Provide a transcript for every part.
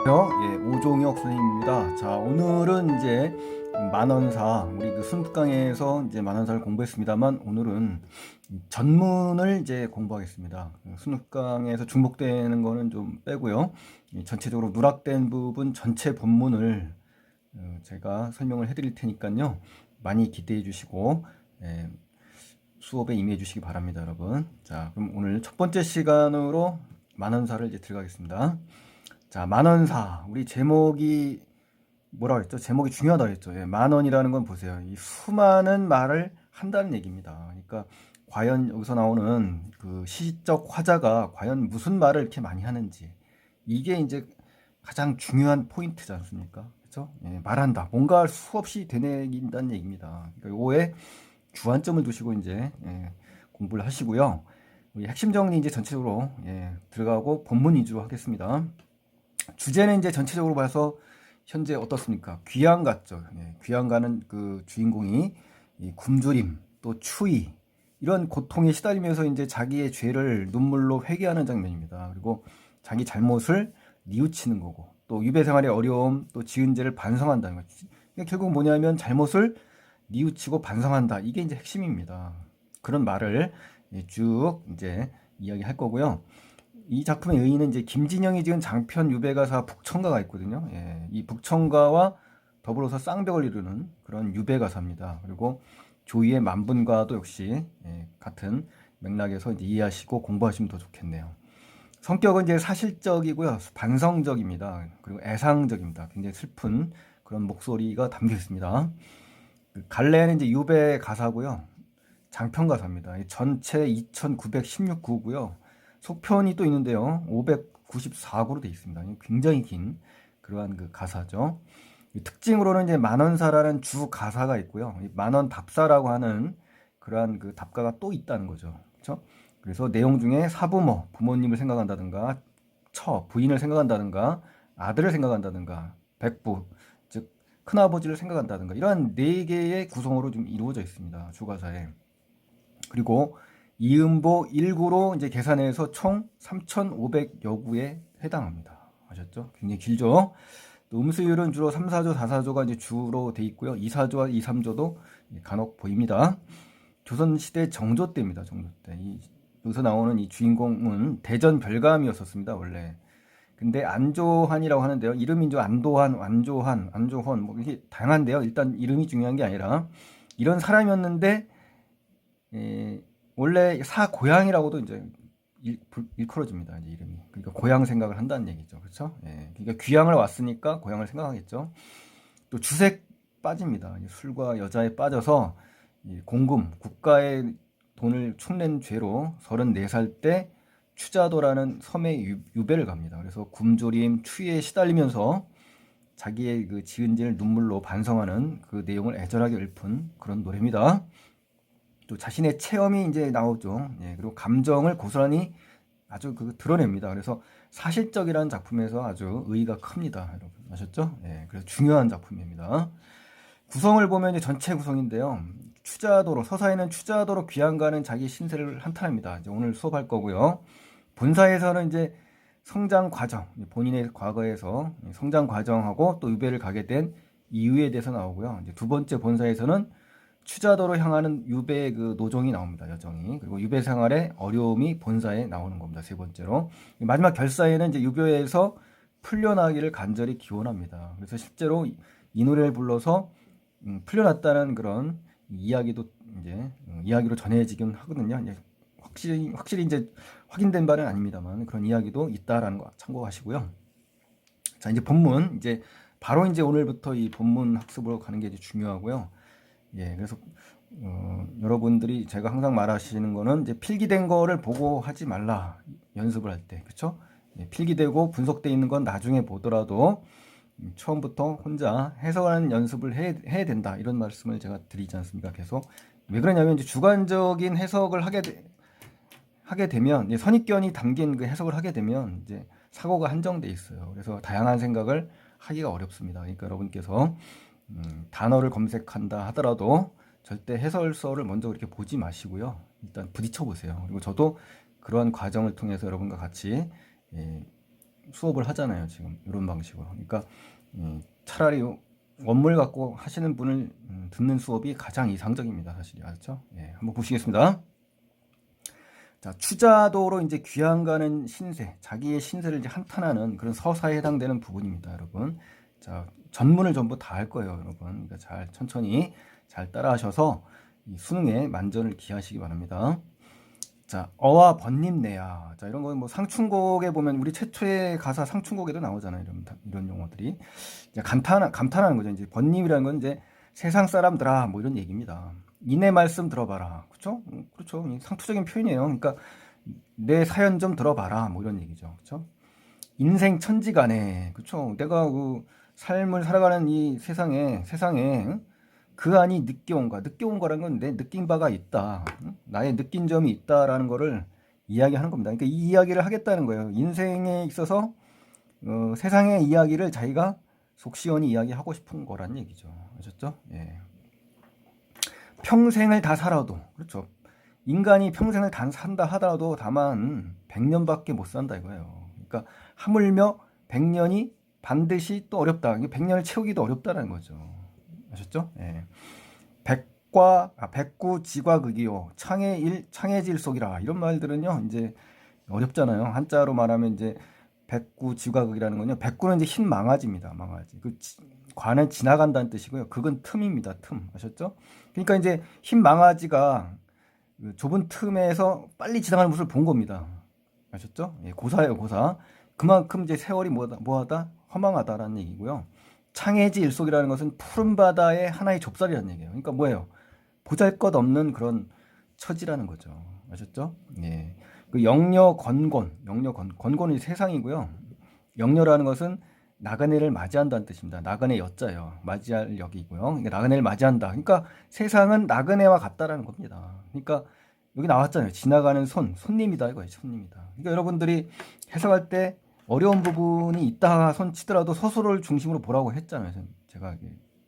예, 오종혁 선생님입니다. 자, 오늘은 이제 만원사, 우리 그 순국강에서 이제 만원사를 공부했습니다만, 오늘은 전문을 이제 공부하겠습니다. 순국강에서 중복되는 거는 좀 빼고요. 전체적으로 누락된 부분 전체 본문을 제가 설명을 해드릴 테니까요. 많이 기대해 주시고, 예, 수업에 임해 주시기 바랍니다, 여러분. 자, 그럼 오늘 첫 번째 시간으로 만원사를 이제 들어가겠습니다. 자, 만원사. 우리 제목이 뭐라고 했죠? 제목이 중요하다고 했죠. 예, 만원이라는 건 보세요. 이 수많은 말을 한다는 얘기입니다. 그러니까 과연 여기서 나오는 그 시적 화자가 과연 무슨 말을 이렇게 많이 하는지, 이게 이제 가장 중요한 포인트지 않습니까? 그렇죠? 예, 말한다. 뭔가 수없이 되뇌긴다는 얘기입니다. 그러니까 요거에 주안점을 두시고 이제 공부를 하시고요. 우리 핵심 정리 이제 전체적으로 들어가고 본문 위주로 하겠습니다. 주제는 이제 전체적으로 봐서 현재 어떻습니까? 귀양 같죠. 귀양 가는 그 주인공이 이 굶주림, 또 추위, 이런 고통에 시달리면서 이제 자기의 죄를 눈물로 회개하는 장면입니다. 그리고 자기 잘못을 뉘우치는 거고, 또 유배 생활의 어려움, 또 지은 죄를 반성한다는 거죠. 그러니까 결국 뭐냐면 잘못을 뉘우치고 반성한다. 이게 이제 핵심입니다. 그런 말을 쭉 이제 이야기할 거고요. 이 작품의 의인은 이제 김진영이 지은 장편 유배가사 북청가가 있거든요. 예, 이 북청가와 더불어서 쌍벽을 이루는 그런 유배가사입니다. 그리고 조이의 만분과도 역시 같은 맥락에서 이제 이해하시고 공부하시면 더 좋겠네요. 성격은 이제 사실적이고요, 반성적입니다. 그리고 애상적입니다. 굉장히 슬픈 그런 목소리가 담겨 있습니다. 갈래는 이제 유배 가사고요, 장편 가사입니다. 전체 2,916구고요. 속편이 또 있는데요. 594구로 되어 있습니다. 굉장히 긴 그러한 그 가사죠. 특징으로는 이제 만원사라는 주 가사가 있고요. 만원 답사라고 하는 그러한 그 답가가 또 있다는 거죠. 그렇죠? 그래서 내용 중에 사부모, 부모님을 생각한다든가, 부인을 생각한다든가, 아들을 생각한다든가, 백부, 즉 큰아버지를 생각한다든가, 이러한 네 개의 구성으로 좀 이루어져 있습니다. 주가사에. 그리고 이음보 1구로 이제 계산해서 총 3,500여 구에 해당합니다. 아셨죠? 굉장히 길죠? 또 음수율은 주로 3, 4조, 4, 4조가 이제 주로 돼 있고요. 2, 4조와 2, 3조도 간혹 보입니다. 조선시대 정조 때입니다. 정조 때. 여기서 나오는 이 주인공은 대전 별감이었었습니다. 원래. 근데 안조한이라고 하는데요. 이름이 이제 안도한, 완조한, 안조헌, 뭐 이게 다양한데요. 일단 이름이 중요한 게 아니라 이런 사람이었는데, 원래 사고향이라고도 이제 일컬어집니다. 이제 이름이. 그러니까 고향 생각을 한다는 얘기죠. 그렇죠? 그러니까 귀향을 왔으니까 고향을 생각하겠죠. 또 주색 빠집니다. 술과 여자에 빠져서 공금, 국가의 돈을 축낸 죄로 34살 때 추자도라는 섬에 유배를 갑니다. 그래서 굶주림, 추위에 시달리면서 자기의 그 지은 죄를 눈물로 반성하는 그 내용을 애절하게 읊은 그런 노래입니다. 또 자신의 체험이 이제 나오죠. 그리고 감정을 고스란히 아주 그 드러냅니다. 그래서 사실적이라는 작품에서 아주 의의가 큽니다. 여러분 아셨죠? 그래서 중요한 작품입니다. 구성을 보면 이제 전체 구성인데요. 추자도로, 서사에는 추자도로 귀향가는 자기 신세를 한탄합니다. 이제 오늘 수업할 거고요. 본사에서는 이제 성장 과정, 본인의 과거에서 성장 과정하고 또 유배를 가게 된 이유에 대해서 나오고요. 이제 두 번째 본사에서는 추자도로 향하는 유배의 그 노정이 나옵니다. 여정이. 그리고 유배 생활의 어려움이 본사에 나오는 겁니다. 세 번째로. 마지막 결사에는 이제 유배에서 풀려나기를 간절히 기원합니다. 그래서 실제로 이 노래를 불러서 풀려났다는 그런 이야기도 이제 이야기로 전해지긴 하거든요. 이제 확실히 이제 확인된 바는 아닙니다만 그런 이야기도 있다라는 거 참고하시고요. 자, 이제 본문, 이제 바로 이제 오늘부터 이 본문 학습으로 가는 게 이제 중요하고요. 그래서 여러분들이 제가 항상 말하시는 거는 이제 필기된 거를 보고 하지 말라. 연습을 할 때. 그렇죠? 필기되고 분석되어 있는 건 나중에 보더라도 처음부터 혼자 해석하는 연습을 해야 된다. 이런 말씀을 제가 드리지 않습니까? 계속. 왜 그러냐면 이제 주관적인 해석을 하게 되면, 선입견이 담긴 그 해석을 하게 되면 이제 사고가 한정돼 있어요. 그래서 다양한 생각을 하기가 어렵습니다. 그러니까 여러분께서 단어를 검색한다 하더라도 절대 해설서를 먼저 그렇게 보지 마시고요. 일단 부딪혀 보세요. 그리고 저도 그러한 과정을 통해서 여러분과 같이 수업을 하잖아요. 지금 이런 방식으로. 그러니까 차라리 원물 갖고 하시는 분을 듣는 수업이 가장 이상적입니다. 사실. 그렇죠? 예, 한번 보시겠습니다. 자, 추자도로 이제 귀양가는 신세, 자기의 신세를 이제 한탄하는 그런 서사에 해당되는 부분입니다, 여러분. 자, 전문을 전부 다 할 거예요, 여러분. 그러니까 잘 천천히 잘 따라하셔서 이 수능에 만전을 기하시기 바랍니다. 자, 어와 번님내야. 자, 이런 거 뭐 상충곡에 보면 우리 최초의 가사 상충곡에도 나오잖아요. 이런 용어들이. 이제 감탄하는 거죠. 이제 번님이라는 건 이제 세상 사람들아 뭐 이런 얘기입니다. 이내 말씀 들어봐라. 그렇죠? 그렇죠. 상투적인 표현이에요. 그러니까 내 사연 좀 들어봐라. 뭐 이런 얘기죠. 그렇죠? 인생 천지간에 그렇죠? 내가 그 삶을 살아가는 이 세상에 그 안이 늦게 온 거라는 건 내 느낀 바가 있다. 나의 느낀 점이 있다라는 거를 이야기하는 겁니다. 그러니까 이 이야기를 하겠다는 거예요. 인생에 있어서 세상의 이야기를 자기가 속 시원히 이야기하고 싶은 거란 얘기죠. 아셨죠? 예. 평생을 다 살아도 그렇죠. 인간이 평생을 다 산다 하더라도 다만 100년밖에 못 산다 이거예요. 그러니까 하물며 100년이 반드시 또 어렵다. 100년을 채우기도 어렵다는 거죠. 아셨죠? 예. 백구지과극이요 창해질속이라 이런 말들은요 이제 어렵잖아요. 한자로 말하면 이제 백구지과극이라는 건요. 백구는 이제 흰 망아지입니다. 망아지. 관은 지나간다는 뜻이고요. 극은 틈입니다. 틈. 아셨죠? 그러니까 이제 흰 망아지가 좁은 틈에서 빨리 지나가는 모습을 본 겁니다. 아셨죠? 예, 고사예요, 고사. 그만큼 이제 세월이 뭐하다? 허망하다라는 얘기고요. 창해지 일속이라는 것은 푸른 바다의 하나의 좁쌀이라는 얘기예요. 그러니까 뭐예요? 보잘것없는 그런 처지라는 거죠. 아셨죠? 예. 그 건곤은 세상이고요. 영녀라는 것은 나그네를 맞이한다는 뜻입니다. 나그네 여자예요. 맞이할 역이고요. 그러니까 나그네를 맞이한다. 그러니까 세상은 나그네와 같다라는 겁니다. 그러니까 여기 나왔잖아요. 지나가는 손님이다 이거예요. 손님이다. 그러니까 여러분들이 해석할 때 어려운 부분이 있다 손 치더라도 서술을 중심으로 보라고 했잖아요. 제가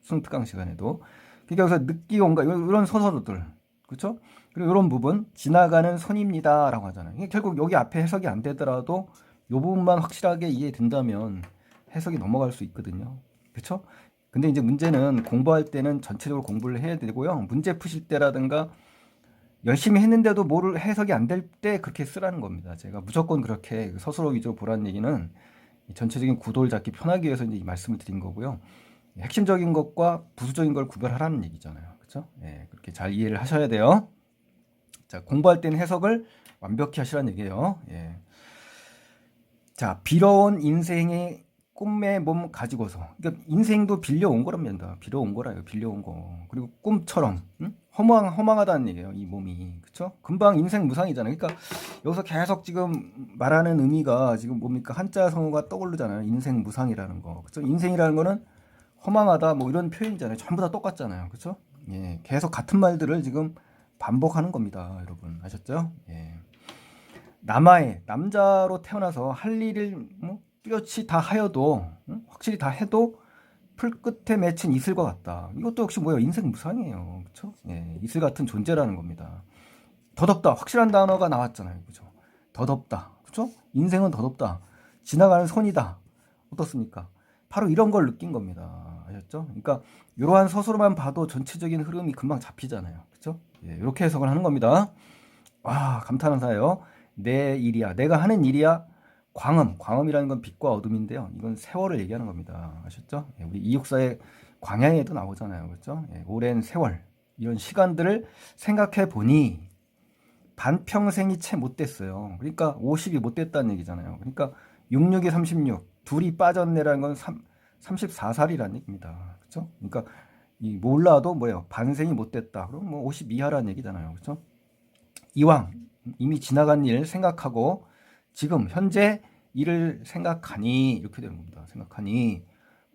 수능특강 시간에도. 그러니까 여기서 늦기 온가 이런 서술들, 그렇죠? 그리고 이런 부분 지나가는 손입니다라고 하잖아요. 그러니까 결국 여기 앞에 해석이 안 되더라도 이 부분만 확실하게 이해된다면 해석이 넘어갈 수 있거든요. 그렇죠? 근데 이제 문제는 공부할 때는 전체적으로 공부를 해야 되고요. 문제 푸실 때라든가 열심히 했는데도 뭐를 해석이 안 될 때 그렇게 쓰라는 겁니다. 제가 무조건 그렇게 서술어 위주로 보라는 얘기는 전체적인 구도를 잡기 편하기 위해서 이제 이 말씀을 드린 거고요. 핵심적인 것과 부수적인 걸 구별하라는 얘기잖아요. 그렇죠? 예, 그렇게 잘 이해를 하셔야 돼요. 자, 공부할 때는 해석을 완벽히 하시라는 얘기예요. 예. 자, 빌어온 인생의 꿈의 몸 가지고서. 그러니까 인생도 빌려온 거랍니다. 빌려온 거라요. 빌려온 거. 그리고 꿈처럼 허망하다는 얘기예요. 이 몸이. 그렇죠? 금방 인생 무상이잖아요. 그러니까 여기서 계속 지금 말하는 의미가 지금 뭡니까? 한자 성어가 떠오르잖아요. 인생 무상이라는 거. 그렇죠? 인생이라는 거는 허망하다 뭐 이런 표현이잖아요. 전부 다 똑같잖아요. 그렇죠? 예. 계속 같은 말들을 지금 반복하는 겁니다. 여러분. 아셨죠? 예. 남자로 태어나서 할 일을 뚜렷이 다 하여도 확실히 다 해도 풀끝에 맺힌 이슬과 같다. 이것도 역시 뭐예요? 인생 무상이에요. 그렇죠? 예, 이슬 같은 존재라는 겁니다. 더덥다. 확실한 단어가 나왔잖아요. 그렇죠? 더덥다. 그렇죠? 인생은 더덥다. 지나가는 손이다. 어떻습니까? 바로 이런 걸 느낀 겁니다. 아셨죠? 그러니까 이러한 서술만 봐도 전체적인 흐름이 금방 잡히잖아요. 그렇죠? 예, 이렇게 해석을 하는 겁니다. 와, 감탄하사예요. 내 일이야. 내가 하는 일이야. 광음이라는 건 빛과 어둠인데요. 이건 세월을 얘기하는 겁니다. 아셨죠? 예, 우리 이육사의 광야에도 나오잖아요. 그렇죠? 예, 오랜 세월. 이런 시간들을 생각해 보니 반평생이 채 못 됐어요. 그러니까 50이 못 됐다는 얘기잖아요. 그러니까 66이 36, 둘이 빠졌네라는 건 34살이라는 얘기입니다. 그렇죠? 그러니까 이 몰라도 뭐예요? 반생이 못 됐다. 그럼 뭐 50 이하라는 얘기잖아요. 그렇죠? 이왕 이미 지나간 일 생각하고 지금 현재 일을 생각하니 이렇게 되는 겁니다. 생각하니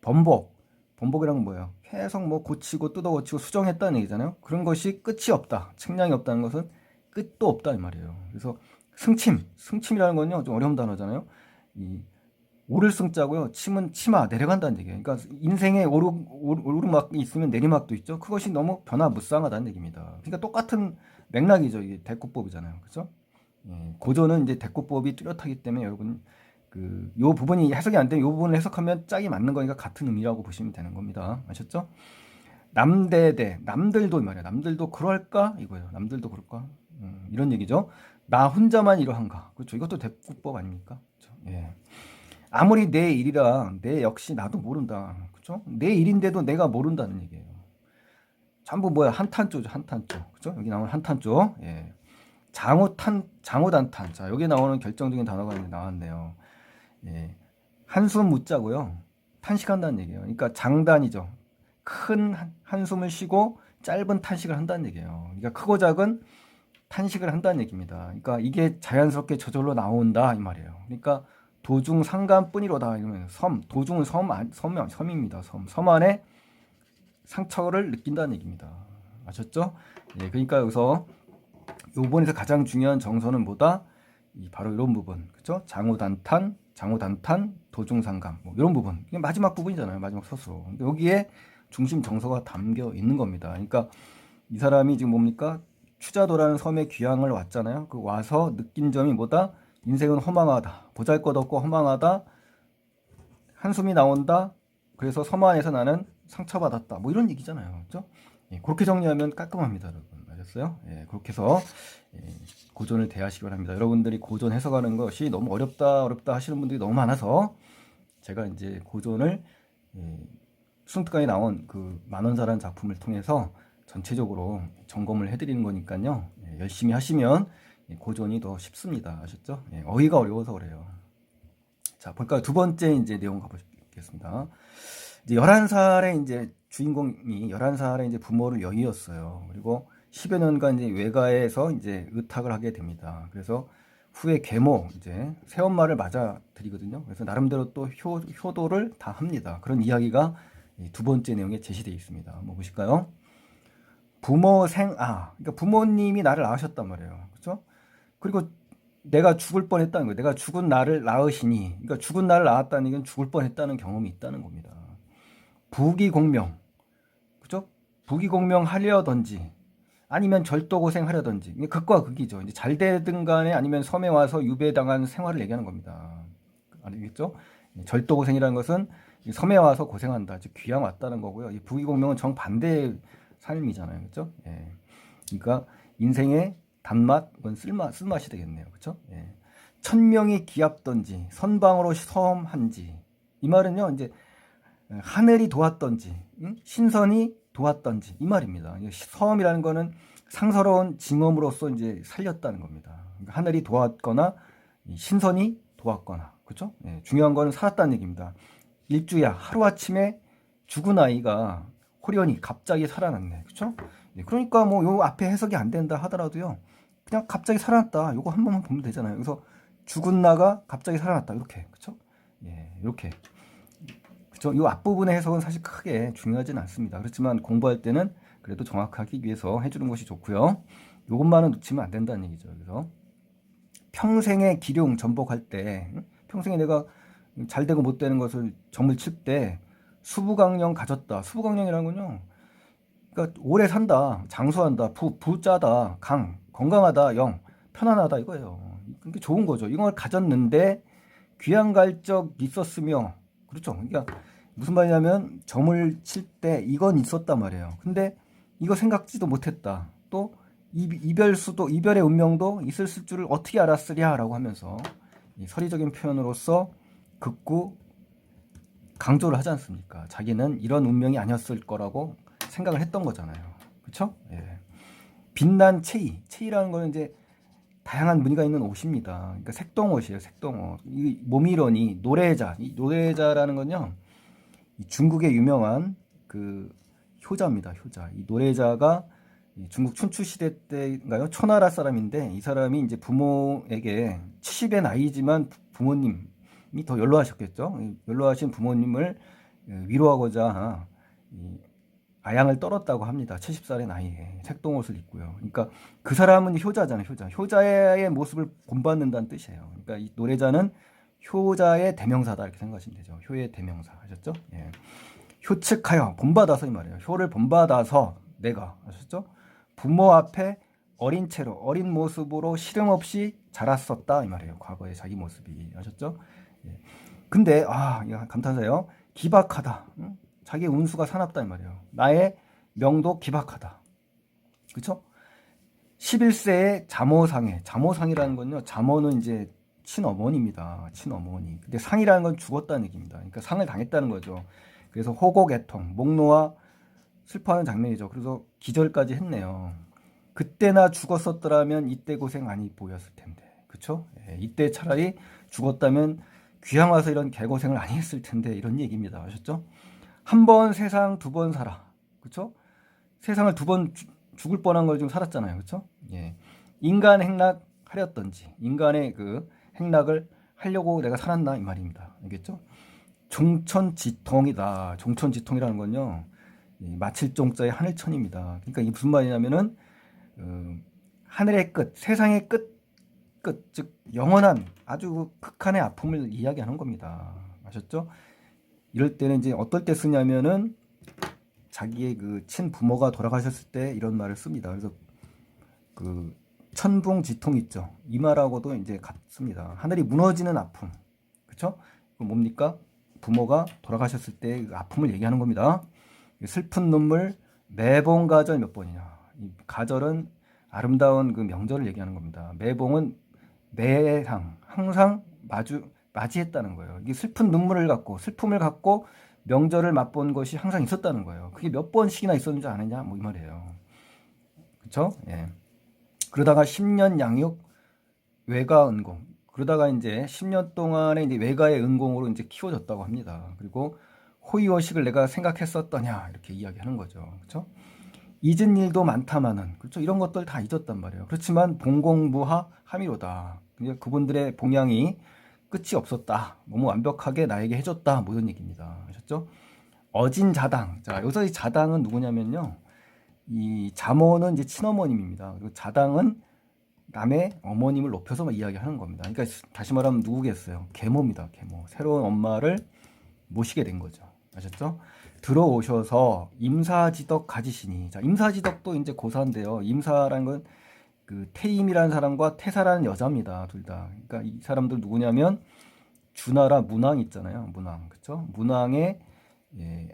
번복이란 건 뭐예요? 계속 뭐 고치고 뜯어고치고 수정했다는 얘기잖아요. 그런 것이 끝이 없다. 측량이 없다는 것은 끝도 없다 이 말이에요. 그래서 승침이라는 건요 좀 어려운 단어잖아요. 이 오를 승자고요. 침은 치마 내려간다는 얘기예요. 그러니까 인생에 오르막이 있으면 내리막도 있죠. 그것이 너무 변화무쌍하다는 얘기입니다. 그러니까 똑같은 맥락이죠. 이게 대꾸법이잖아요. 그렇죠? 예, 고전은 이제 대꾸법이 뚜렷하기 때문에 여러분 요 부분이 해석이 안 되면 요 부분을 해석하면 짝이 맞는 거니까 같은 의미라고 보시면 되는 겁니다. 아셨죠? 남대대, 남들도 말이야. 남들도 그럴까? 이거예요. 남들도 그럴까? 이런 얘기죠. 나 혼자만 이러한가? 그렇죠. 이것도 대꾸법 아닙니까? 그렇죠? 예. 아무리 내 일이라 내 역시 나도 모른다. 그렇죠? 내 일인데도 내가 모른다는 얘기예요. 전부 뭐야? 한탄조죠. 한탄조. 그렇죠? 여기 나오는 한탄조. 예. 장호단탄. 자, 여기 나오는 결정적인 단어가 이제 나왔네요. 예. 한숨 묻자고요. 탄식한다는 얘기예요. 그러니까 장단이죠. 큰 한숨을 쉬고 짧은 탄식을 한다는 얘기예요. 그러니까 크고 작은 탄식을 한다는 얘기입니다. 그러니까 이게 자연스럽게 저절로 나온다 이 말이에요. 그러니까 도중 상감뿐이로다 이러면 도중은 섬입니다. 섬 안에 상처를 느낀다는 얘기입니다. 아셨죠? 예, 그러니까 여기서 요번에서 가장 중요한 정서는 뭐다? 바로 이런 부분, 그렇죠? 장호단탄, 도중상감, 뭐 이런 부분. 이게 마지막 부분이잖아요. 마지막 서술로. 여기에 중심 정서가 담겨 있는 겁니다. 그러니까 이 사람이 지금 뭡니까? 추자도라는 섬에 귀향을 왔잖아요. 그 와서 느낀 점이 뭐다? 인생은 허망하다. 보잘것없고 허망하다. 한숨이 나온다. 그래서 섬 안에서 나는 상처받았다. 뭐 이런 얘기잖아요. 그렇죠? 예, 그렇게 정리하면 깔끔합니다, 여러분. 아셨어요? 예, 그렇게 해서 고전을 대하시기 바랍니다. 여러분들이 고전 해석하는 것이 너무 어렵다 하시는 분들이 너무 많아서 제가 이제 고전을 수능특강에 나온 그 만원사라는 작품을 통해서 전체적으로 점검을 해드리는 거니까요. 열심히 하시면 고전이 더 쉽습니다. 아셨죠? 어휘가 어려워서 그래요. 자, 볼까요? 두 번째 이제 내용 가보겠습니다. 이제 11살에 이제 주인공이 11살에 이제 부모를 여의었어요. 그리고 10여 년간 이제 외가에서 이제 의탁을 하게 됩니다. 그래서 후에 계모 이제 새엄마를 맞아들이거든요. 그래서 나름대로 또 효도를 다 합니다. 그런 이야기가 두 번째 내용에 제시되어 있습니다. 한번 보실까요? 그러니까 부모님이 나를 낳으셨단 말이에요. 그렇죠? 그리고 내가 죽을 뻔했다는 거예요. 내가 죽은 나를 낳으시니, 그러니까 죽은 나를 낳았다는 얘기는 죽을 뻔했다는 경험이 있다는 겁니다. 부귀공명, 그렇죠? 부귀공명 하려든지 아니면 절도고생 하려든지, 극과 극이죠. 이제 잘 되든 간에 아니면 섬에 와서 유배당한 생활을 얘기하는 겁니다. 알겠죠? 절도고생이라는 것은 섬에 와서 고생한다, 즉 귀양 왔다는 거고요. 이 부귀공명은 정반대의 삶이잖아요, 그렇죠? 예. 그러니까 인생의 단맛, 그건 쓴맛이 되겠네요, 그렇죠? 예. 천명이 기압던지 선방으로 섬한지, 이 말은요, 이제 하늘이 도왔던지, 신선이 도왔던지 이 말입니다. 섬이라는 거는 상서로운 징험으로서 이제 살렸다는 겁니다. 그러니까 하늘이 도왔거나 신선이 도왔거나, 그렇죠? 예, 중요한 거는 살았다는 얘기입니다. 일주야 하루아침에 죽은 아이가 호련히 갑자기 살아났네, 그렇죠? 예, 그러니까 뭐 요 앞에 해석이 안 된다 하더라도요, 그냥 갑자기 살아났다, 요거 한 번만 보면 되잖아요. 그래서 죽은 나가 갑자기 살아났다, 이렇게, 그렇죠? 예, 이렇게. 이 앞부분의 해석은 사실 크게 중요하진 않습니다. 그렇지만 공부할 때는 그래도 정확하기 위해서 해주는 것이 좋고요. 이것만은 놓치면 안 된다는 얘기죠. 그래서 평생의 기룡 전복할 때, 평생에 내가 잘 되고 못 되는 것을 점을 칠 때 수부강령 가졌다. 수부강령이라는 건요, 그러니까 오래 산다, 장수한다, 부자다, 건강하다, 편안하다 이거예요. 이게 좋은 거죠. 이걸 가졌는데 귀양 갈 적 있었으며, 그렇죠. 그러니까 무슨 말이냐면 점을 칠 때 이건 있었단 말이에요. 근데 이거 생각지도 못했다. 또 이별의 운명도 있을 줄을 어떻게 알았으랴라고 하면서 이 서리적인 표현으로서 극구 강조를 하지 않습니까? 자기는 이런 운명이 아니었을 거라고 생각을 했던 거잖아요. 그렇죠? 예. 빛난 체이라는 거는 이제 다양한 무늬가 있는 옷입니다. 그러니까 색동옷이에요. 색동옷. 이 모미런이 노래자. 이 노래자라는 건요, 이 중국의 유명한 그 효자입니다. 효자. 이 노래자가 중국 춘추 시대 때인가요? 초나라 사람인데, 이 사람이 이제 부모에게 70의 나이지만 부모님이 더 연로하셨겠죠. 연로하신 부모님을 위로하고자 아양을 떨었다고 합니다. 70살의 나이에 색동옷을 입고요. 그러니까 그 사람은 효자잖아요. 효자의 모습을 본받는다는 뜻이에요. 그러니까 이 노래자는 효자의 대명사다 이렇게 생각하시면 되죠. 효의 대명사. 아셨죠? 예. 효측하여 본받아서 이 말이에요. 효를 본받아서 내가, 아셨죠? 부모 앞에 어린 채로 어린 모습으로 시름 없이 자랐었다 이 말이에요. 과거의 자기 모습이. 아셨죠? 예. 근데 이거 감탄사예요. 기박하다. 응? 자기 운수가 사납다 이 말이에요. 나의 명도 기박하다. 그렇죠? 11세의 잠오상해. 잠오상이라는 건요. 잠오는 이제 친어머니입니다. 친어머니. 근데 상이라는 건 죽었다는 얘기입니다. 그러니까 상을 당했다는 거죠. 그래서 호곡애통, 목 놓아 슬퍼하는 장면이죠. 그래서 기절까지 했네요. 그때나 죽었었더라면 이때 고생 많이 보였을 텐데. 그쵸? 예, 이때 차라리 죽었다면 귀향 와서 이런 개고생을 안 했을 텐데. 이런 얘기입니다. 아셨죠? 한 번 세상 두 번 살아. 그쵸? 세상을 두 번 죽을 뻔한 걸 좀 살았잖아요. 그쵸? 예. 인간 행락 하렸던지, 인간의 그 행락을 하려고 내가 살았나 이 말입니다. 알겠죠? 종천지통이다. 종천지통이라는 건요. 마칠 종자의 하늘천입니다. 그러니까 이게 무슨 말이냐면은 하늘의 끝, 세상의 끝, 즉 영원한 아주 극한의 아픔을 이야기하는 겁니다. 아셨죠? 이럴 때는 이제 어떨 때 쓰냐면은 자기의 그 친부모가 돌아가셨을 때 이런 말을 씁니다. 그래서 그 천붕지통 있죠. 이 말하고도 이제 같습니다. 하늘이 무너지는 아픔. 그쵸? 그 뭡니까? 부모가 돌아가셨을 때 그 아픔을 얘기하는 겁니다. 슬픈 눈물 매봉 가절 몇 번이냐. 이 가절은 아름다운 그 명절을 얘기하는 겁니다. 매봉은 매상 항상 맞이했다는 거예요. 이게 슬픈 눈물을 갖고 슬픔을 갖고 명절을 맛본 것이 항상 있었다는 거예요. 그게 몇 번씩이나 있었는지 아느냐 뭐 이 말이에요. 그렇죠? 예. 그러다가 10년 양육 외가 은공. 그러다가 이제 10년 동안에 이제 외가의 은공으로 이제 키워졌다고 합니다. 그리고 호의호식을 내가 생각했었더냐 이렇게 이야기하는 거죠. 그렇죠? 잊은 일도 많다마는 그렇죠. 이런 것들 다 잊었단 말이에요. 그렇지만 봉공무하 함이로다. 그분들의 봉양이 끝이 없었다. 너무 완벽하게 나에게 해줬다. 뭐 이런 얘기입니다. 아셨죠? 어진자당. 자, 여기서 이 자당은 누구냐면요. 이 잠언은 이제 친어머님입니다. 그리고 자당은 남의 어머님을 높여서 이야기하는 겁니다. 그러니까 다시 말하면 누구겠어요? 계모입니다. 계모. 새로운 엄마를 모시게 된 거죠. 아셨죠? 들어오셔서 임사지덕 가지시니. 자, 임사지덕도 이제 고사인데요. 임사라는 건 그 태임이라는 사람과 태사라는 여자입니다. 둘 다. 그러니까 이 사람들 누구냐면 주나라 문왕 있잖아요. 문왕. 그렇죠? 문왕의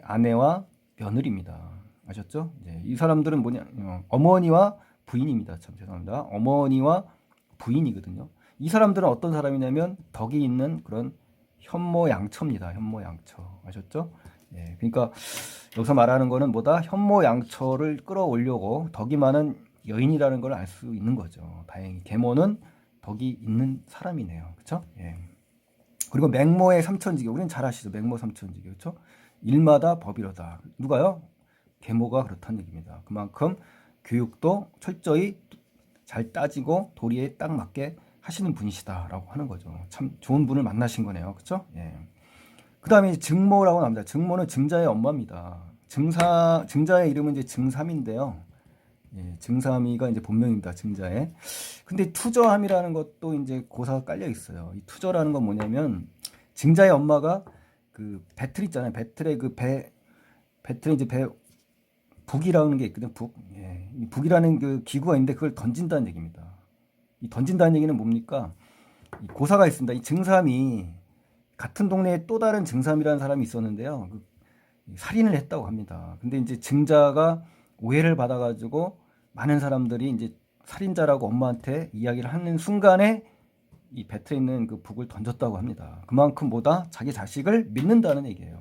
아내와 며느리입니다. 아셨죠? 이 사람들은 뭐냐? 어머니와 부인입니다. 참 죄송합니다. 어머니와 부인이거든요. 이 사람들은 어떤 사람이냐면 덕이 있는 그런 현모양처입니다. 현모양처. 아셨죠? 그러니까 여기서 말하는 거는 뭐다? 현모양처를 끌어올려고 덕이 많은 여인이라는 걸 알 수 있는 거죠. 다행히 계모는 덕이 있는 사람이네요. 그렇죠? 그리고 맹모의 삼천지기. 우리는 잘 아시죠? 맹모 삼천지기. 그렇죠? 일마다 법이로다. 누가요? 계모가 그렇다는 얘기입니다. 그만큼 교육도 철저히 잘 따지고 도리에 딱 맞게 하시는 분이시다라고 하는 거죠. 참 좋은 분을 만나신 거네요. 그렇죠? 그 다음에 증모라고 나옵니다. 증모는 증자의 엄마입니다. 증자의 이름은 이제 증삼인데요. 증삼이가 이제 본명입니다. 증자의. 근데 투저함이라는 것도 이제 고사가 깔려 있어요. 이 투저라는 건 뭐냐면 증자의 엄마가 그 배틀 있잖아요. 배틀의 그 배틀에 이제 북이라는 게 있거든요. 북. 이 북이라는 그 기구가 있는데 그걸 던진다는 얘기입니다. 이 던진다는 얘기는 뭡니까? 이 고사가 있습니다. 이 증삼이 같은 동네에 또 다른 증삼이라는 사람이 있었는데요. 살인을 했다고 합니다. 근데 이제 증자가 오해를 받아가지고 많은 사람들이 이제 살인자라고 엄마한테 이야기를 하는 순간에 이 배트에 있는 그 북을 던졌다고 합니다. 그만큼 뭐다? 자기 자식을 믿는다는 얘기예요.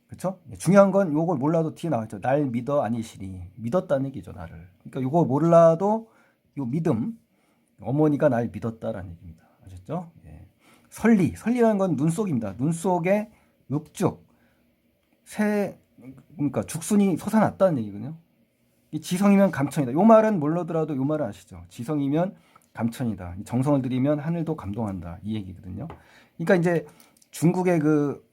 그렇죠? 중요한 건 요걸 몰라도 뒤에 나와있죠. 날 믿어 아니시니. 믿었다는 얘기죠, 나를. 그러니까 요거 몰라도 요 믿음, 어머니가 날 믿었다라는 얘기입니다. 아셨죠? 설리라는 건 눈 속입니다. 눈 속에 읍죽, 그러니까 죽순이 솟아났다는 얘기거든요. 이 지성이면 감천이다. 요 말은 몰라더라도 요 말은 아시죠? 지성이면 감천이다. 정성을 들이면 하늘도 감동한다. 이 얘기거든요. 그러니까 이제 중국의 그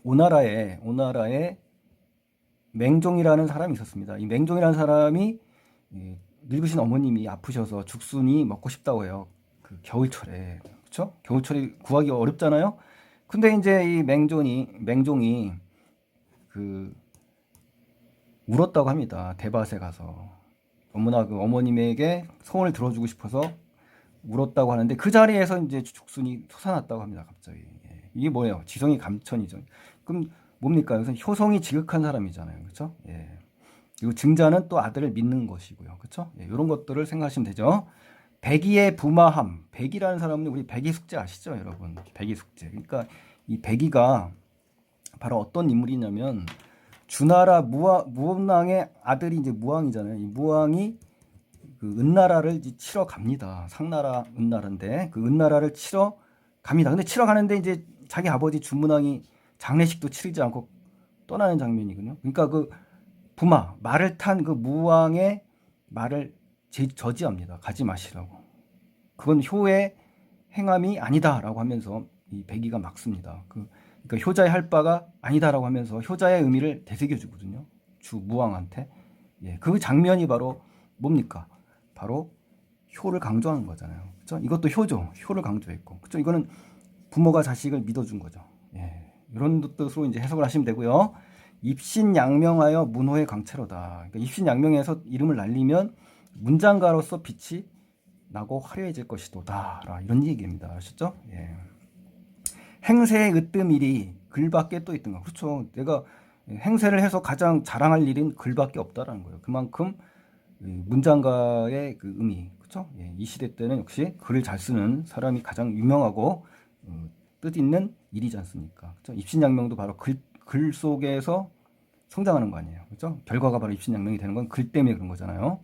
오나라에 맹종이라는 사람이 있었습니다. 이 맹종이라는 사람이 늙으신 어머님이 아프셔서 죽순이 먹고 싶다고 해요. 그 겨울철에. 그렇죠? 겨울철에 구하기 어렵잖아요. 근데 이제 이 맹종이 그 울었다고 합니다. 대밭에 가서 너무나 그 어머님에게 소원을 들어주고 싶어서 울었다고 하는데 그 자리에서 이제 죽순이 솟아났다고 합니다. 갑자기. 예. 이게 뭐예요? 지성이 감천이죠. 그럼 뭡니까? 이것은 효성이 지극한 사람이잖아요. 그렇죠? 예. 그리고 증자는 또 아들을 믿는 것이고요. 그렇죠? 예, 이런 것들을 생각하시면 되죠. 백의의 부마함. 백의라는 사람은 우리 백의숙제 아시죠, 여러분? 백의숙제. 그러니까 이 백의가 바로 어떤 인물이냐면 주나라 무왕의 아들이 이제 무왕이잖아요. 이 무왕이 그 은나라를 치러 갑니다. 상나라 은나라인데 그 은나라를 치러 갑니다. 근데 치러 가는데 이제 자기 아버지 주문왕이 장례식도 치르지 않고 떠나는 장면이거든요. 그러니까 그 부마 말을 탄 그 무왕의 말을 저지합니다. 가지 마시라고. 그건 효의 행함이 아니다라고 하면서 이 백의가 막습니다. 그러니까 효자의 할 바가 아니다라고 하면서 효자의 의미를 되새겨 주거든요. 주 무왕한테. 예, 그 장면이 바로 뭡니까? 바로 효를 강조하는 거잖아요. 그렇죠? 이것도 효죠. 효를 강조했고. 그렇죠? 이거는 부모가 자식을 믿어준 거죠. 예, 이런 뜻으로 이제 해석을 하시면 되고요. 입신양명하여 문호의 강체로다. 그러니까 입신양명해서 이름을 날리면 문장가로서 빛이 나고 화려해질 것이도다. 이런 얘기입니다. 아셨죠? 예. 행세의 으뜸일이 글밖에 또 있던가. 그렇죠. 내가 행세를 해서 가장 자랑할 일은 글밖에 없다라는 거예요. 그만큼 문장가의 그 의미, 그렇죠? 예, 이 시대 때는 역시 글을 잘 쓰는 사람이 가장 유명하고 뜻있는 일이지 않습니까? 그렇죠? 입신양명도 바로 글 속에서 성장하는 거 아니에요, 그렇죠? 결과가 바로 입신양명이 되는 건 글 때문에 그런 거잖아요.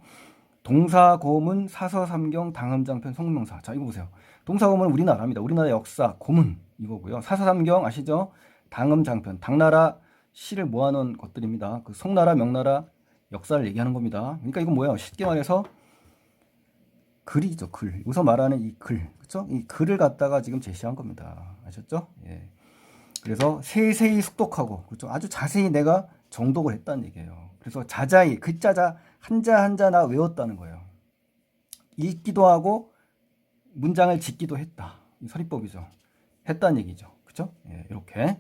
동사고문, 사서삼경, 당음장편, 성명사. 자, 이거 보세요. 동사고문은 우리나라입니다. 우리나라 역사, 고문 이거고요. 사서삼경 아시죠? 당음장편, 당나라 시를 모아놓은 것들입니다. 그 송나라, 명나라 역사를 얘기하는 겁니다. 그러니까 이건 뭐예요? 쉽게 말해서 글이죠, 글. 여기서 말하는 이 글, 그렇죠? 이 글을 갖다가 지금 제시한 겁니다. 아셨죠? 예. 그래서 세세히 숙독하고, 그렇죠? 아주 자세히 내가 정독을 했다는 얘기예요. 그래서 자자히 글자자 한자 한자 나 외웠다는 거예요. 읽기도 하고 문장을 짓기도 했다. 이 서리법이죠. 했다는 얘기죠. 그렇죠? 예, 이렇게.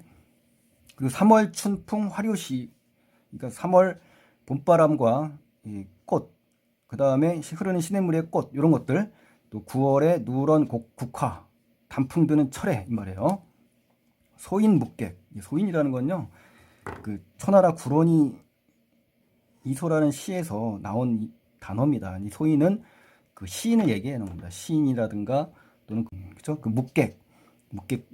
그리고 3월 춘풍 화류시, 그러니까 3월 봄바람과 이 꽃, 그 다음에 흐르는 시냇물의 꽃, 이런 것들, 또 9월에 누런 국화, 단풍 드는 철회, 이 말이에요. 소인묵객, 소인이라는 건요, 그 초나라 구론이 이소라는 시에서 나온 단어입니다. 이 소인은 그 시인을 얘기하는 겁니다. 시인이라든가 또는 그죠? 그 묵객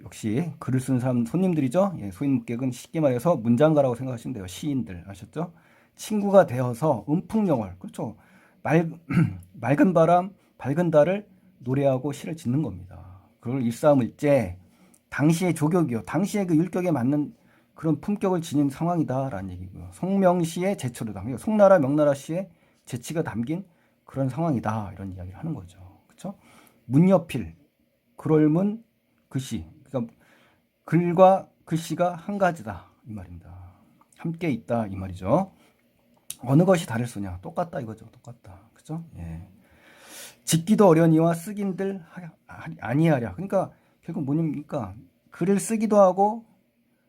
역시 글을 쓰는 사람 손님들이죠. 예, 소인 묵객은 쉽게 말해서 문장가라고 생각하시면 돼요. 시인들 아셨죠? 친구가 되어서 음풍영월, 그렇죠? 맑은 바람, 밝은 달을 노래하고 시를 짓는 겁니다. 그걸 일삼을째 당시의 조격이요. 당시의 그 율격에 맞는 그런 품격을 지닌 상황이다라는 얘기고요. 송명시의 제철이다. 송나라, 명나라 시의 재치가 담긴 그런 상황이다. 이런 이야기를 하는 거죠. 그렇죠? 문여필, 글얼문 글씨. 그러니까 글과 글씨가 한 가지다 이 말입니다. 함께 있다 이 말이죠. 어느 것이 다를 수냐? 똑같다 이거죠. 똑같다. 그렇죠? 예. 짓기도 어려니와 쓰긴들 아니하랴. 그러니까 결국 뭐냐니까 글을 쓰기도 하고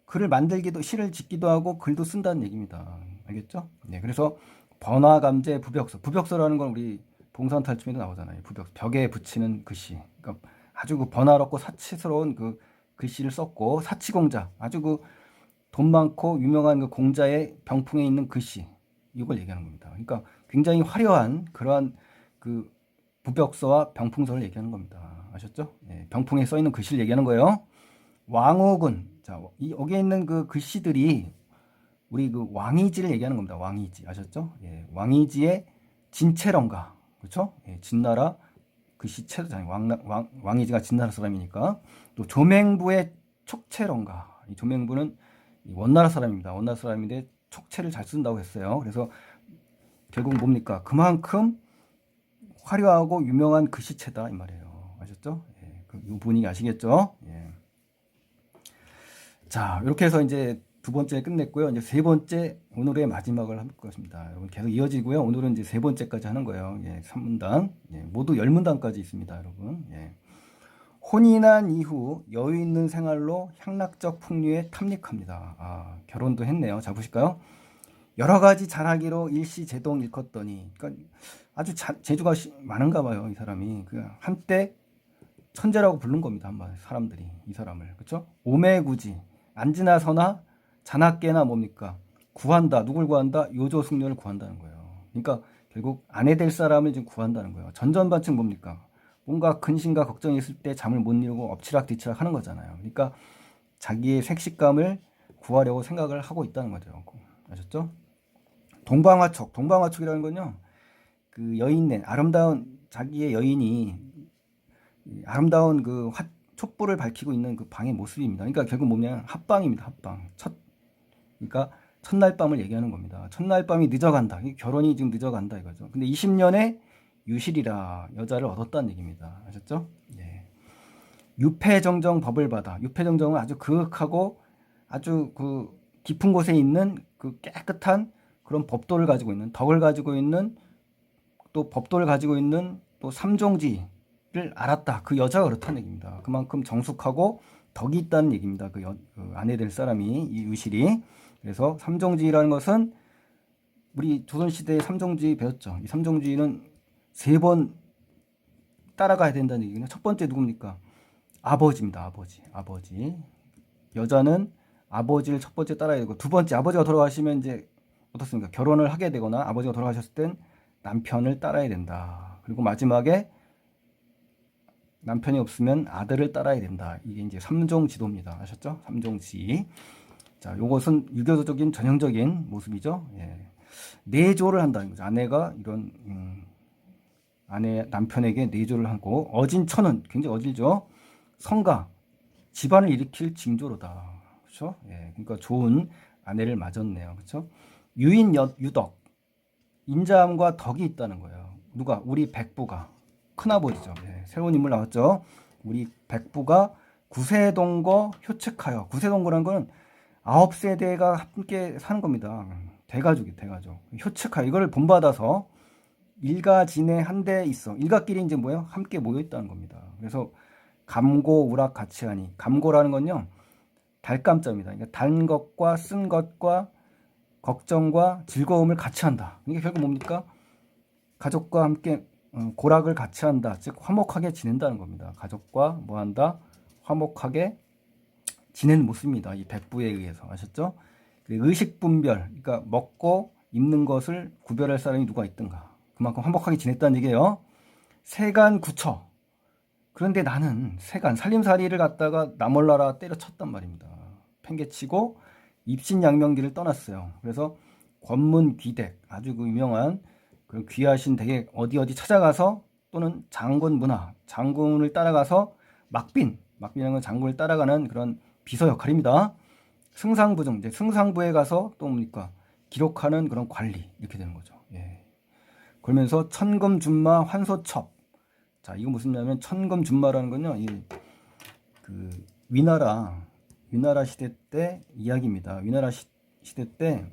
글을 만들기도, 시를 짓기도 하고 글도 쓴다는 얘기입니다. 알겠죠? 네, 그래서 번화감제 부벽서. 부벽서라는 건 우리 봉산탈춤에도 나오잖아요. 부벽서. 벽에 붙이는 글씨. 그러니까 아주 그 번화롭고 사치스러운 그 글씨를 썼고, 사치공자. 아주 그 돈 많고 유명한 그 공자의 병풍에 있는 글씨. 이걸 얘기하는 겁니다. 그러니까 굉장히 화려한 그러한 그 부벽서와 병풍서를 얘기하는 겁니다. 아셨죠? 네, 병풍에 써 있는 글씨를 얘기하는 거예요. 왕후군. 자, 여기에 있는 그 글씨들이 우리 그 왕이지를 얘기하는 겁니다. 왕이지. 아셨죠? 예, 왕이지의 진채런가. 그렇죠? 예, 진나라 글씨 채잖아요. 왕이지가 진나라 사람이니까. 또 조맹부의 촉채런가. 이 조맹부는 원나라 사람입니다. 원나라 사람인데 촉채를 잘 쓴다고 했어요. 그래서 결국 뭡니까? 그만큼 화려하고 유명한 글씨체다 이 말이에요. 아셨죠? 예, 이 분위기 아시겠죠? 예. 자, 이렇게 해서 이제 두 번째 끝냈고요. 이제 세 번째 오늘의 마지막을 할 것입니다. 여러분 계속 이어지고요. 오늘은 이제 세 번째까지 하는 거예요. 예, 3문단. 예, 모두 10문단까지 있습니다, 여러분. 예. 혼이 난 이후 여유 있는 생활로 향락적 풍류에 탐닉합니다. 아, 결혼도 했네요. 자, 보실까요? 여러 가지 잘하기로 일시제동 일컫더니, 그러니까 아주 재주가 많은가 봐요. 이 사람이 그 한때 천재라고 부른 겁니다. 한번 사람들이 이 사람을. 그렇죠? 오매구지 앉으나 서나 자나 깨나 뭡니까? 구한다. 누굴 구한다? 요조숙녀를 구한다는 거예요. 그러니까 결국 아내 될 사람을 지금 구한다는 거예요. 전전반측 뭡니까? 뭔가 근심과 걱정이 있을 때 잠을 못 이루고 엎치락뒤치락 하는 거잖아요. 그러니까 자기의 색식감을 구하려고 생각을 하고 있다는 거죠. 아셨죠? 동방화촉. 동방화촉이라는 건요. 그 여인네, 아름다운 자기의 여인이 아름다운 그 촛불을 밝히고 있는 그 방의 모습입니다. 그러니까 결국 뭐냐면 합방입니다. 합방. 그러니까 첫날 밤을 얘기하는 겁니다. 첫날 밤이 늦어간다. 결혼이 지금 늦어간다 이거죠. 근데 20년에 유실이라 여자를 얻었다는 얘기입니다. 아셨죠? 예. 유패정정 법을 받아. 유패정정은 아주 그윽하고 아주 그 깊은 곳에 있는 그 깨끗한 그런 법도를 가지고 있는, 덕을 가지고 있는, 또 법도를 가지고 있는 또 삼종지를 알았다. 그 여자가 그렇다는 얘기입니다. 그만큼 정숙하고 덕이 있다는 얘기입니다. 그 아내 될 사람이, 이 유실이. 그래서 삼종지라는 것은 우리 조선시대의 삼종지 배웠죠. 이 삼종지는 3번 따라가야 된다는 얘기는, 첫 번째 누굽니까? 아버지입니다. 아버지. 여자는 아버지를 첫 번째 따라야 되고, 두 번째 아버지가 돌아가시면 이제 어떻습니까? 결혼을 하게 되거나 아버지가 돌아가셨을 땐 남편을 따라야 된다. 그리고 마지막에 남편이 없으면 아들을 따라야 된다. 이게 이제 삼종지도입니다. 아셨죠? 삼종지. 자, 요것은 유교적인 전형적인 모습이죠. 예. 내조를 한다는 거죠. 아내가 이런 아내 남편에게 내조를 하고, 어진천은 굉장히 어질죠. 성가 집안을 일으킬 징조로다. 그렇죠? 예. 그러니까 좋은 아내를 맞았네요. 그렇죠? 유인 유덕 인자함과 덕이 있다는 거예요. 누가? 우리 백부가, 큰아버지죠. 예. 새로운 인물 나왔죠. 우리 백부가 구세동거 효측하여. 구세동거라는 건 9세대가 함께 사는 겁니다. 대가족이 대가족. 효측하여 이걸 본받아서 일가진에 한데 있어. 일가끼리 이제 뭐예요? 함께 모여 있다는 겁니다. 그래서 감고 우락 같이 하니. 감고라는 건요, 달감자입니다. 그러니까 단 것과 쓴 것과 걱정과 즐거움을 같이 한다. 이게 결국 뭡니까? 가족과 함께 고락을 같이 한다. 즉 화목하게 지낸다는 겁니다. 가족과 뭐 한다? 화목하게 지내는 모습입니다. 이 백부에 의해서. 아셨죠? 의식분별, 그러니까 먹고 입는 것을 구별할 사람이 누가 있든가. 그만큼 화목하게 지냈다는 얘기예요. 세간구처. 그런데 나는 세간, 살림살이를 갖다가 나몰라라 때려쳤단 말입니다. 팽개치고 입신양명길을 떠났어요. 그래서 권문귀댁, 아주 그 유명한 그런 귀하신 댁에 어디 찾아가서, 또는 장군 문화, 장군을 따라가서 막빈이라는 건 장군을 따라가는 그런 비서 역할입니다. 승상부중, 이제 승상부에 가서 또 뭡니까? 기록하는 그런 관리, 이렇게 되는 거죠. 예. 그러면서 천금준마 환소첩. 자, 이거 무슨 말이냐면, 천금준마라는 건요, 그 위나라 시대 때 이야기입니다. 위나라 시대 때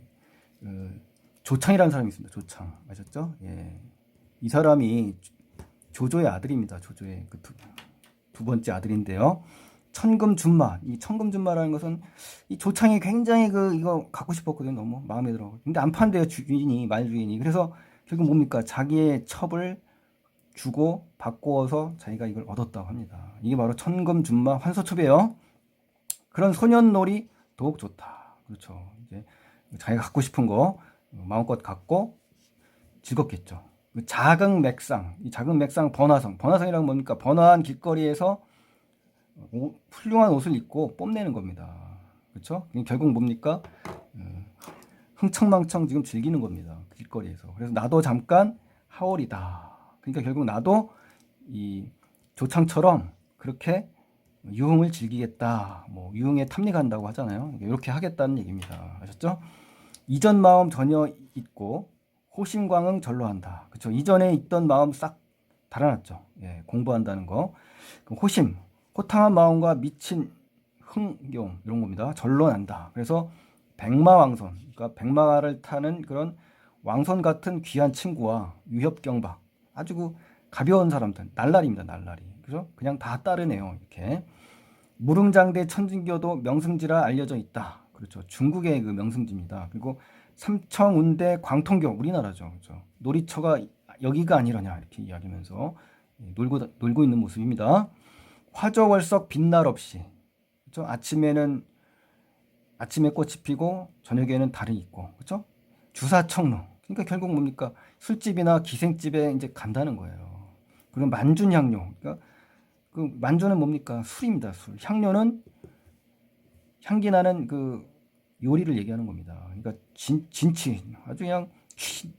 조창이라는 사람이 있습니다. 조창. 아셨죠? 예. 이 사람이 조조의 아들입니다. 조조의 그 두 번째 아들인데요. 천금준마. 이 천금준마라는 것은 이 조창이 굉장히 이거 갖고 싶었거든요. 너무 마음에 들어. 근데 안 판대요. 말주인이. 그래서 결국 뭡니까? 자기의 첩을 주고 바꾸어서 자기가 이걸 얻었다고 합니다. 이게 바로 천금준마 환소첩이에요. 그런 소년놀이 더욱 좋다. 그렇죠. 이제 자기가 갖고 싶은 거 마음껏 갖고 즐겁겠죠. 작은 맥상, 이 작은 맥상 번화성이라는 뭡니까? 번화한 길거리에서 훌륭한 옷을 입고 뽐내는 겁니다. 그렇죠? 결국 뭡니까? 흥청망청 지금 즐기는 겁니다. 길거리에서. 그래서 나도 잠깐 하월이다. 그러니까 결국 나도 이 조창처럼 그렇게 유흥을 즐기겠다. 뭐 유흥에 탐닉한다고 하잖아요. 이렇게 하겠다는 얘기입니다. 아셨죠? 이전 마음 전혀 잊고 호심광응 절로한다. 그렇죠? 이전에 있던 마음 싹 달아났죠. 예, 공부한다는 거. 호심, 호탕한 마음과 미친 흥용, 이런 겁니다. 절로난다. 그래서 백마왕선, 그러니까 백마를 타는 그런 왕선 같은 귀한 친구와 유협경박, 아주 그 가벼운 사람들, 날라리입니다. 날라리. 그죠? 그냥 다 따르네요. 이렇게. 무릉장대 천진교도 명승지라 알려져 있다. 그렇죠. 중국의 그 명승지입니다. 그리고 삼청운대 광통교, 우리나라죠. 그렇죠. 놀이터가 여기가 아니라냐 이렇게 이야기하면서 놀고 있는 모습입니다. 화저월석 빛날 없이, 그렇죠? 아침에 꽃이 피고 저녁에는 달이 있고, 그렇죠? 주사청루. 그러니까 결국 뭡니까? 술집이나 기생집에 이제 간다는 거예요. 그리고 만준향료. 그러니까 그 만주는 뭡니까? 술입니다. 술. 향료는 향기 나는 그 요리를 얘기하는 겁니다. 그러니까 진치 아주 그냥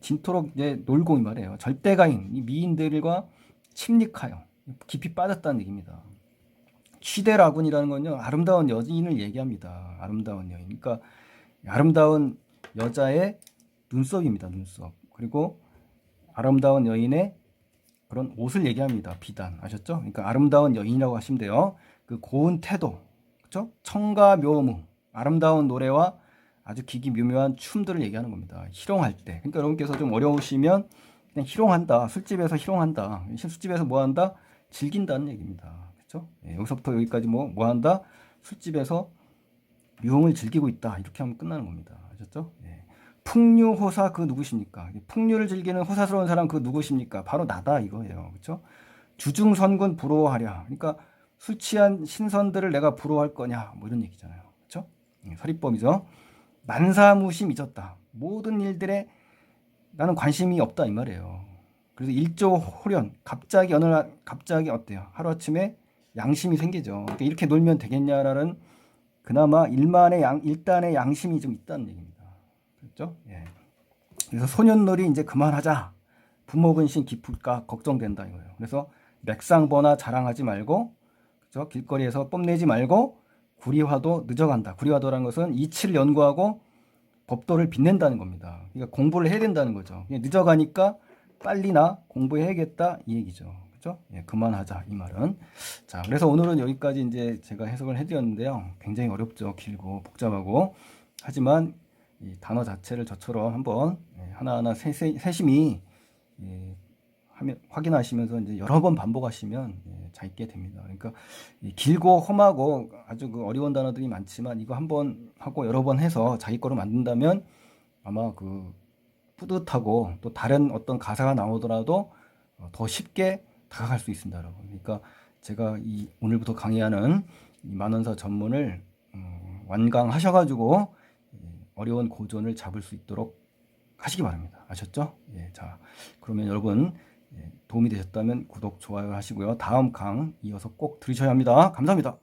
진토록 이제 놀고 이 말이에요. 절대가인 이 미인들과 침략하여 깊이 빠졌다는 얘기입니다. 취대라군이라는 건요, 아름다운 여인을 얘기합니다. 아름다운 여인. 그러니까 아름다운 여자의 눈썹입니다. 눈썹. 그리고 아름다운 여인의 그런 옷을 얘기합니다. 비단. 아셨죠? 그러니까 아름다운 여인이라고 하시면 돼요. 그 고운 태도, 그렇죠? 청가 묘무, 아름다운 노래와 아주 기기묘묘한 춤들을 얘기하는 겁니다. 희롱할 때. 그러니까 여러분께서 좀 어려우시면 그냥 희롱한다. 술집에서 희롱한다. 술집에서 뭐 한다? 즐긴다는 얘기입니다. 그렇죠? 예, 여기서부터 여기까지 뭐 한다? 술집에서 유흥을 즐기고 있다. 이렇게 하면 끝나는 겁니다. 아셨죠? 예. 풍류호사 그 누구십니까? 풍류를 즐기는 호사스러운 사람 그 누구십니까? 바로 나다 이거예요. 그렇죠? 주중선군 부러워하랴. 그러니까 술 취한 신선들을 내가 부러워할 거냐? 뭐 이런 얘기잖아요. 그렇죠? 서리법이죠. 만사무심 잊었다. 모든 일들에 나는 관심이 없다 이 말이에요. 그래서 일조홀연. 갑자기 어때요? 하루아침에 양심이 생기죠. 그러니까 이렇게 놀면 되겠냐라는 그나마 일단의 양심이 좀 있다는 얘기입니다. 그렇죠? 예. 그래서 소년놀이 이제 그만하자. 부모 근심 깊을까 걱정된다 이거예요. 그래서 맥상보나 자랑하지 말고, 그렇죠? 길거리에서 뽐내지 말고 구리화도 늦어간다. 구리화도라는 것은 이치를 연구하고 법도를 빛낸다는 겁니다. 그러니까 공부를 해야 된다는 거죠. 늦어가니까 빨리나 공부해야겠다 이 얘기죠. 그렇죠? 예, 그만하자 이 말은. 자, 그래서 오늘은 여기까지 이제 제가 해석을 해드렸는데요. 굉장히 어렵죠. 길고 복잡하고. 하지만 이 단어 자체를 저처럼 한번 하나하나 세심히 확인하시면서 이제 여러 번 반복하시면 잘 있게 됩니다. 그러니까 길고 험하고 아주 그 어려운 단어들이 많지만 이거 한번 하고 여러 번 해서 자기 거로 만든다면 아마 그 뿌듯하고 또 다른 어떤 가사가 나오더라도 더 쉽게 다가갈 수 있습니다, 여러분. 그러니까 제가 이 오늘부터 강의하는 이 만원사 전문을 완강하셔가지고 어려운 고전을 잡을 수 있도록 하시기 바랍니다. 아셨죠? 예, 자, 그러면 여러분 도움이 되셨다면 구독, 좋아요 하시고요. 다음 강 이어서 꼭 들으셔야 합니다. 감사합니다.